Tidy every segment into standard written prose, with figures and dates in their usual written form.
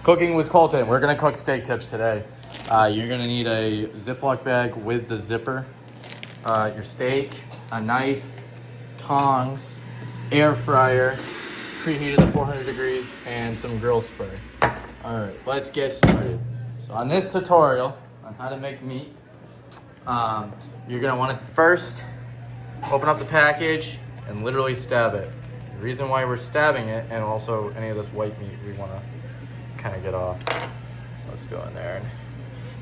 Cooking with Colton. We're gonna cook steak tips today. You're gonna need a Ziploc bag with the zipper, your steak, a knife, tongs, air fryer, preheated to 400 degrees, and some grill spray. All right, let's get started. So on this tutorial on how to make meat, you're gonna want to first open up the package and literally stab it. The reason why we're stabbing it, and also any of this white meat, we want to kind of get off. So let's go in there and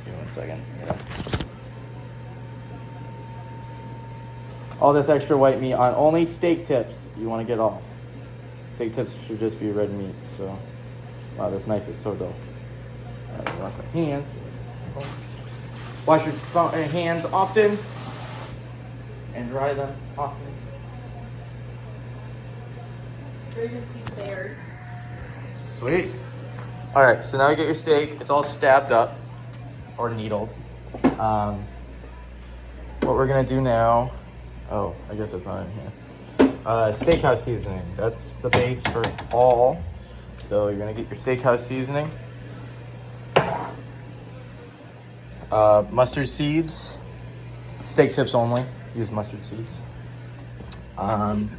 give me 1 second. Yeah. All this extra white meat on only steak tips you want to get off. Steak tips should just be red meat. So, wow, this knife is so dull. All right, wash my hands. Wash your hands often and dry them often. Sweet. All right, so now you get your steak. It's all stabbed up or needled. What we're gonna do now, oh, I guess that's not in here. Steakhouse seasoning, that's the base for all. So you're gonna get your steakhouse seasoning. Mustard seeds, steak tips only, use mustard seeds.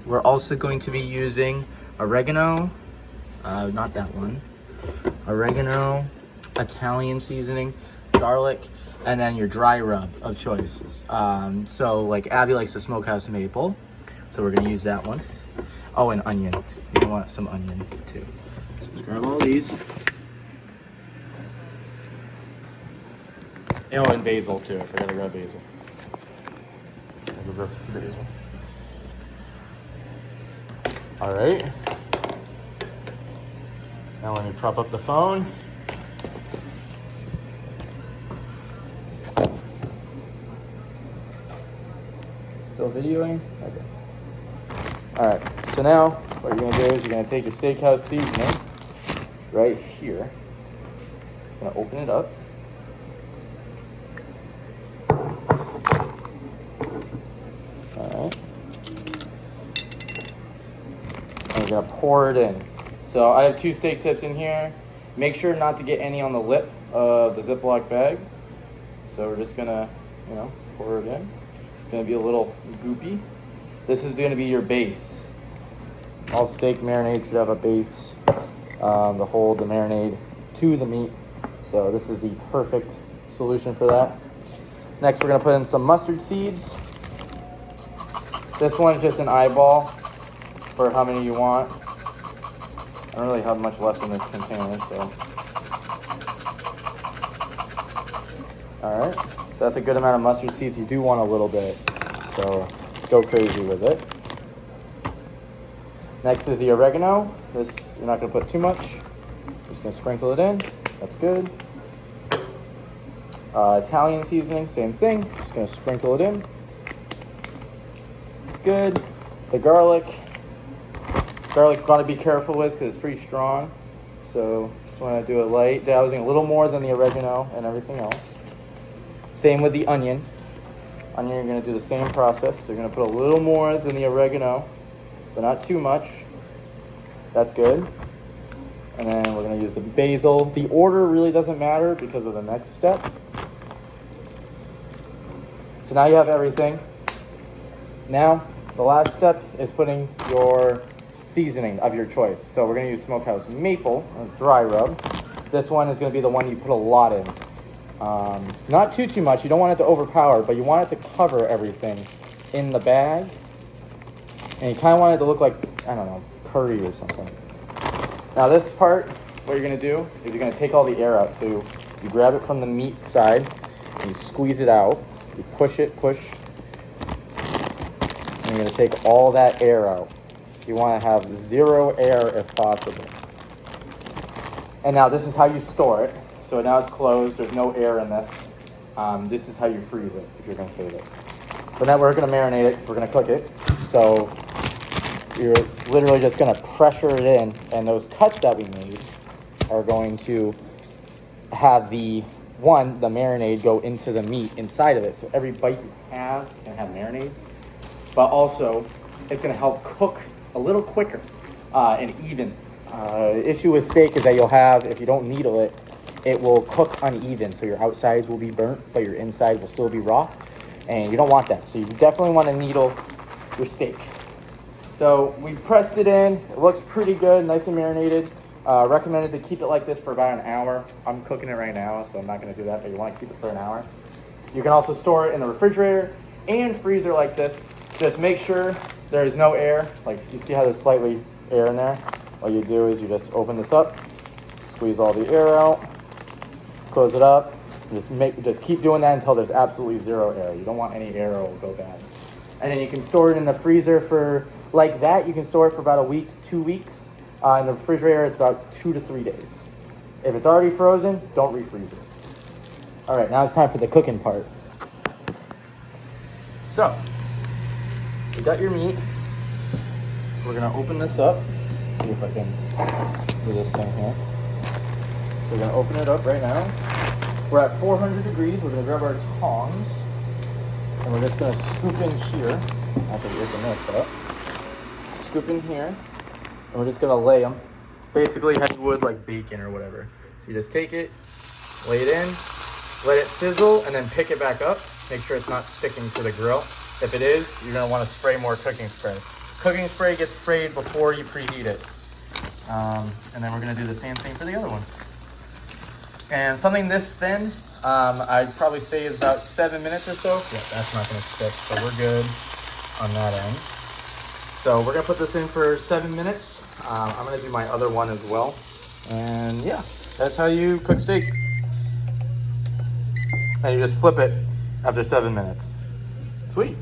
We're also going to be using oregano, not that one. Oregano, Italian seasoning, garlic, and then your dry rub of choices. So like Abby likes the smokehouse maple, so we're gonna use that one. Oh, and onion. You want some onion too. So let's grab all these. Oh, and basil too. I forgot to grab basil. Basil. All right. Now let me prop up the phone. Still videoing? Okay. All right, so now what you're gonna do is you're gonna take your steakhouse seasoning right here. You're gonna open it up. All right. And we're gonna pour it in. So I have 2 steak tips in here. Make sure not to get any on the lip of the Ziploc bag. So we're just gonna, pour it in. It's gonna be a little goopy. This is gonna be your base. All steak marinade should have a base to hold the marinade to the meat. So this is the perfect solution for that. Next, we're gonna put in some mustard seeds. This one's just an eyeball for how many you want. I don't really have much left in this container, so. All right, so that's a good amount of mustard seeds. You do want a little bit, so go crazy with it. Next is the oregano. This, you're not gonna put too much. Just gonna sprinkle it in, that's good. Italian seasoning, same thing. Just gonna sprinkle it in. It's good. The garlic gotta be careful with because it's pretty strong. So just wanna do it light. Dousing a little more than the oregano and everything else. Same with the onion. Onion, you're gonna do the same process. So you're gonna put a little more than the oregano, but not too much. That's good. And then we're gonna use the basil. The order really doesn't matter because of the next step. So now you have everything. Now, the last step is putting your seasoning of your choice. So we're gonna use smokehouse maple, dry rub. This one is gonna be the one you put a lot in. Not too much, you don't want it to overpower, but you want it to cover everything in the bag. And you kinda want it to look like, I don't know, curry or something. Now this part, what you're gonna do is you're gonna take all the air out. So you grab it from the meat side, and you squeeze it out. You push, and you're gonna take all that air out. You wanna have 0 air if possible. And now this is how you store it. So now it's closed, there's no air in this. This is how you freeze it if you're gonna save it. But now we're gonna marinate it because we're gonna cook it. So you're literally just gonna pressure it in, and those cuts that we made are going to have the marinade go into the meat inside of it. So every bite you have, it's gonna have marinade, but also it's gonna help cook a little quicker and even Issue with steak is that you'll have, if you don't needle it, it will cook uneven. So your outsides will be burnt, but your inside will still be raw. And you don't want that. So you definitely want to needle your steak. So we pressed it in. It looks pretty good, nice and marinated. Recommended to keep it like this for about an hour. I'm cooking it right now, so I'm not going to do that, but you want to keep it for an hour. You can also store it in the refrigerator and freezer like this. Just make sure there is no air. Like, you see how there's slightly air in there? All you do is you just open this up, squeeze all the air out, close it up. Just keep doing that until there's absolutely zero air. You don't want any air or it will go bad. And then you can store it in the freezer for, like that, you can store it for about a week, 2 weeks. In the refrigerator, it's about 2 to 3 days. If it's already frozen, don't refreeze it. All right, now it's time for the cooking part. So, you got your meat. We're gonna open this up. Let's see if I can do this thing here. So we're gonna open it up right now. We're at 400 degrees. We're gonna grab our tongs. And we're just gonna scoop in here, after we open this up. Scoop in here. And we're just gonna lay them. Basically how you would like bacon or whatever. So you just take it, lay it in, let it sizzle, and then pick it back up. Make sure it's not sticking to the grill. If it is, you're gonna wanna spray more cooking spray. Cooking spray gets sprayed before you preheat it. And then we're gonna do the same thing for the other one. And something this thin, I'd probably say is about 7 minutes or so. Yeah, that's not gonna stick, so we're good on that end. So we're gonna put this in for 7 minutes. I'm gonna do my other one as well. And yeah, that's how you cook steak. And you just flip it after 7 minutes. Sweet.